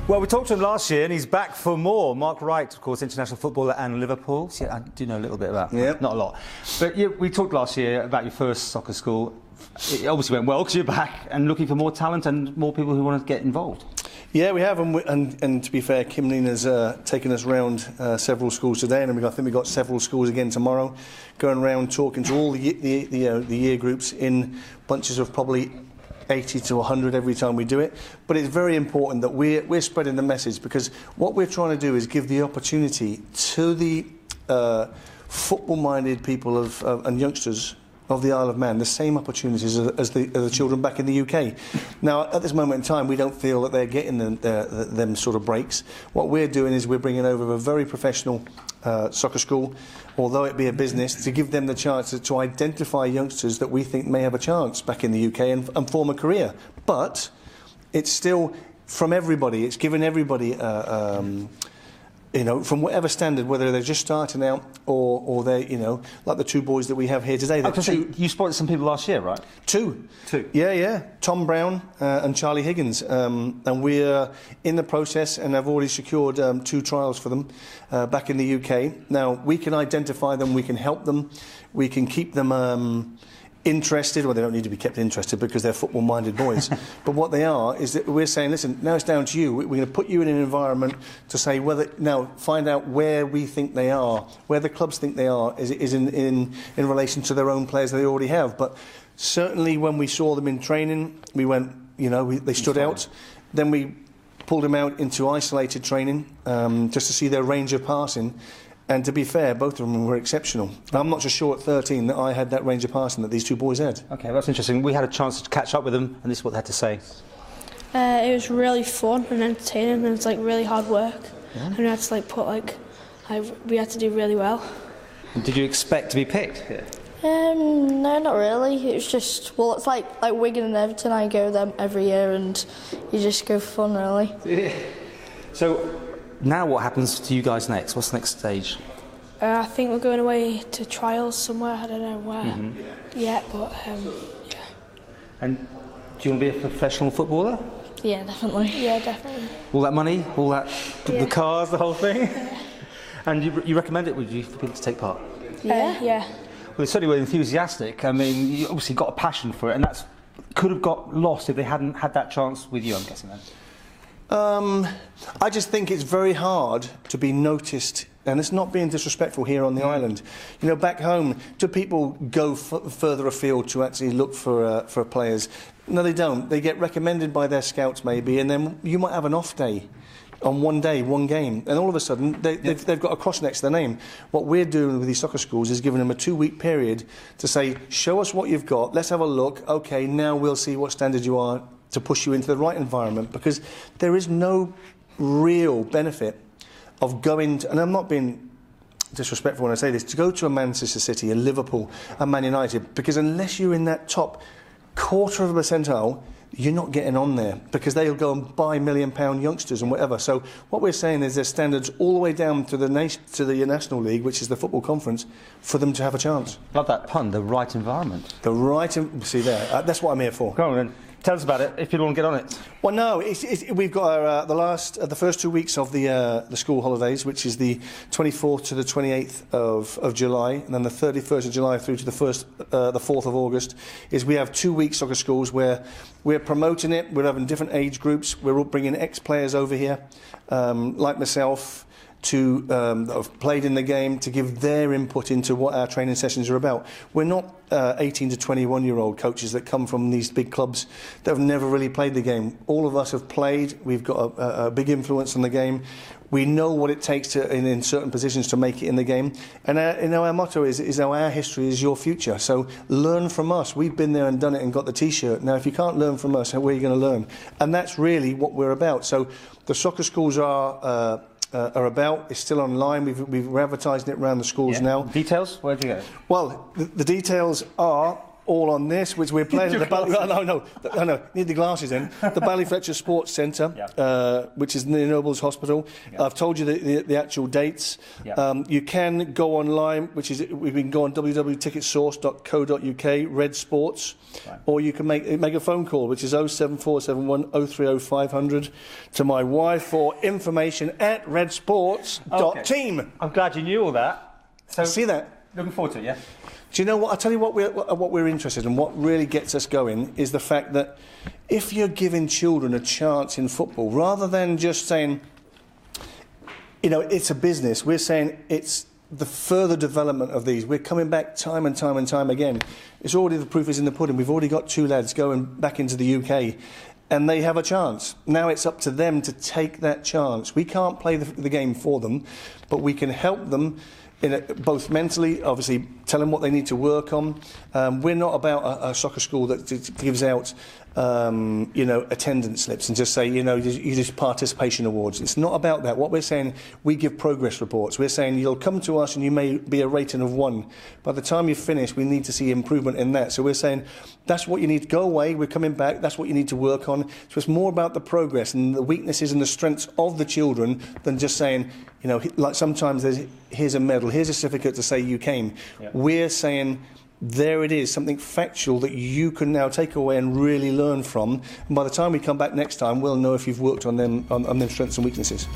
Well, we talked to him last year and he's back for more. Mark Wright, of course, international footballer and Liverpool. So, yeah, I do know a little bit about him. Yep. Not a lot. But yeah, we talked last year about your first soccer school. It obviously went well because you're back and looking for more talent and more people who want to get involved. Yeah, we have, and to be fair, Kim Nina's taken us round several schools today, and I think we've got several schools again tomorrow, going around talking to all the year groups in bunches of probably 80 to 100 every time we do it. But it's very important that we're spreading the message, because what we're trying to do is give the opportunity to the football-minded people and youngsters of the Isle of Man the same opportunities as the children back in the UK. Now, at this moment in time, we don't feel that they're getting them sort of breaks. What we're doing is we're bringing over a very professional soccer school, although it be a business, to give them the chance to identify youngsters that we think may have a chance back in the UK and form a career. But it's still from everybody. It's given everybody you know, from whatever standard, whether they're just starting out or they're, you know, like the two boys that we have here today. You spotted some people last year, right? Two. Yeah. Tom Brown and Charlie Higgins. And we're in the process, and I've already secured 2 trials for them back in the UK. Now, we can identify them, we can help them, we can keep them interested. Well, they don't need to be kept interested because they're football-minded boys. But what they are is that we're saying, listen, now it's down to you. We're going to put you in an environment to say whether, now find out where we think they are, where the clubs think they are, is in relation to their own players that they already have. But certainly when we saw them in training, we went, you know, they stood out. Then we pulled them out into isolated training just to see their range of passing. And to be fair, both of them were exceptional. I'm not so sure at 13 that I had that range of passing that these two boys had. OK, that's interesting. We had a chance to catch up with them, and this is what they had to say. It was really fun and entertaining, and it's like really hard work. Yeah. And we had to we had to do really well. And did you expect to be picked here? No, not really. It was just, well, it's like Wigan and Everton. I go them every year, and you just go for fun, really. Yeah. So, now what happens to you guys next? What's the next stage? I think we're going away to trials somewhere. I don't know where yet, but yeah. And do you want to be a professional footballer? Yeah, definitely. Yeah, definitely. All that money, all that, the cars, the whole thing? Yeah. And you recommend it, would you, for people to take part? Yeah. Yeah. Well, they certainly were enthusiastic. I mean, you obviously got a passion for it, and that could have got lost if they hadn't had that chance with you, I'm guessing then. I just think it's very hard to be noticed, and it's not being disrespectful here on the island. You know, back home, do people go further afield to actually look for players? No, they don't. They get recommended by their scouts maybe, and then you might have an off day on one day, one game, and all of a sudden they've got a cross next to their name. What we're doing with these soccer schools is giving them a 2-week period to say, show us what you've got, let's have a look, OK, now we'll see what standard you are, to push you into the right environment, because there is no real benefit of going to, and I'm not being disrespectful when I say this, to go to a Manchester City, a Liverpool, a Man United, because unless you're in that top quarter of a percentile, you're not getting on there, because they'll go and buy £1 million youngsters and whatever. So what we're saying is there's standards all the way down to the National League, which is the football conference, for them to have a chance. Love that pun, the right environment. The right, see there, that's what I'm here for. Go on then. Tell us about it, if you don't want to get on it. Well, no, we've got the first 2 weeks of the school holidays, which is the 24th to the 28th of July, and then the 31st of July through to the 4th of August, is we have 2 weeks soccer schools where we're promoting it. We're having different age groups. We're all bringing ex-players over here, like myself, that have played in the game, to give their input into what our training sessions are about. We're not 18 to 21-year-old coaches that come from these big clubs that have never really played the game. All of us have played. We've got a big influence on the game. We know what it takes to, in certain positions, to make it in the game. And our motto is our history is your future. So learn from us. We've been there and done it and got the T-shirt. Now, if you can't learn from us, where are you going to learn? And that's really what we're about. So the soccer schools are about. It's still online. We're advertising it around the schools now. Details? Where'd you go? Well, the details are all on this, which we're playing at the no, need the glasses in. The Ballyfletcher Sports Centre, which is near Nobles Hospital. I've told you the actual dates. You can go online, we can go on www.ticketsource.co.uk, Red Sports, or you can make a phone call, which is 07471 030 500 to my wife for information at redsports.team. I'm glad you knew all that. So see that? Looking forward to it, yeah. Do you know what? I'll tell you what we're interested in, what really gets us going, is the fact that if you're giving children a chance in football, rather than just saying, you know, it's a business, we're saying it's the further development of these. We're coming back time and time and time again. It's already, the proof is in the pudding. We've already got 2 lads going back into the UK, and they have a chance. Now it's up to them to take that chance. We can't play the game for them, but we can help them both mentally, obviously, tell them what they need to work on. We're not about a soccer school that gives out, you know, attendance slips and just say, you know, you just participation awards. It's not about that. What we're saying, we give progress reports. We're saying you'll come to us and you may be a rating of 1. By the time you finish, we need to see improvement in that. So we're saying that's what you need to go away. We're coming back. That's what you need to work on. So it's more about the progress and the weaknesses and the strengths of the children than just saying, you know, like sometimes here's a medal, here's a certificate to say you came. We're saying, there it is, something factual that you can now take away and really learn from. And by the time we come back next time, we'll know if you've worked on them strengths and weaknesses.